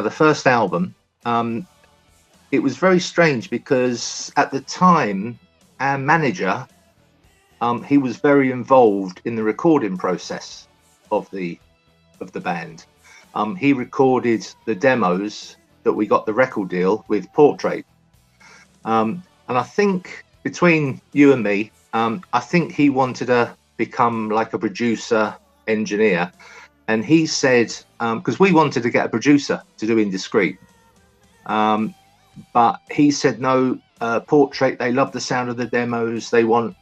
the first album, it was very strange because at the time, our manager, he was very involved in the recording process of the band. He recorded the demos that we got the record deal with Portrait. And I think between you and me, I think he wanted to become like a producer engineer. And he said, because we wanted to get a producer to do Indiscreet. But he said, no, Portrait, they love the sound of the demos. They want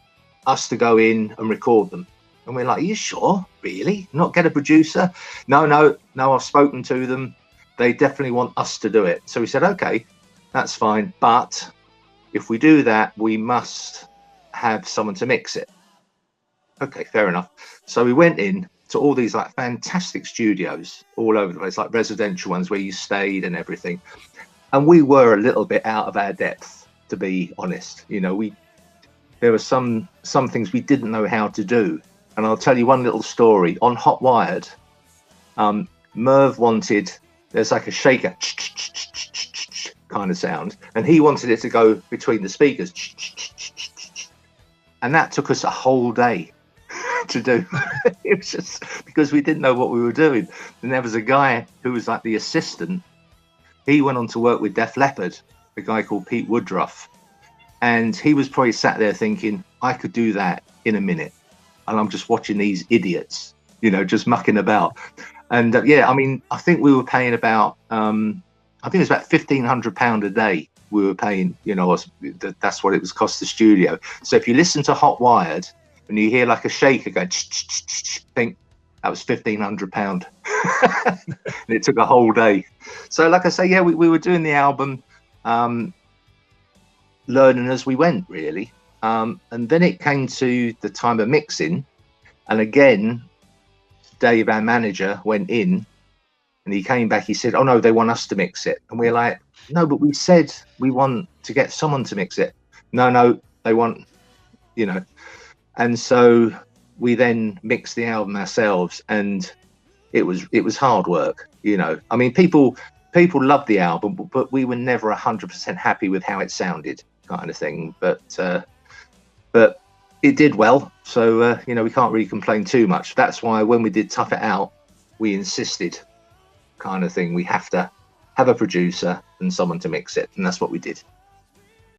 us to go in and record them. And we're like, are you sure? Really? Not get a producer? No, I've spoken to them. They definitely want us to do it. So we said, okay, that's fine. But if we do that, we must have someone to mix it. Okay, fair enough. So we went in to all these like fantastic studios all over the place, like residential ones where you stayed and everything. And we were a little bit out of our depth, to be honest. You know, there were some things we didn't know how to do. And I'll tell you one little story. On Hot Wired, Merv wanted, there's like a shaker kind of sound, and he wanted it to go between the speakers. And that took us a whole day to do. It was just because we didn't know what we were doing. And there was a guy who was like the assistant. He went on to work with Def Leppard, a guy called Pete Woodruff. And he was probably sat there thinking, I could do that in a minute. And I'm just watching these idiots, you know, just mucking about. And yeah, I mean, I think we were paying about, I think it was about £1,500 a day we were paying, you know, that's what it was cost the studio. So if you listen to Hot Wired and you hear like a shaker going, think that was £1,500. And it took a whole day. So like I say, yeah, we were doing the album, learning as we went, really. And then it came to the time of mixing. And again, Dave, our manager, went in and he came back. He said, oh, no, they want us to mix it. And we're like, no, but we said we want to get someone to mix it. No, they want, you know. And so we then mixed the album ourselves. And it was hard work, you know. I mean, people loved the album, but we were never 100% happy with how it sounded, kind of thing. But it did well, so you know, we can't really complain too much. That's why when we did Tough It Out, we insisted, kind of thing, we have to have a producer and someone to mix it, and that's what we did.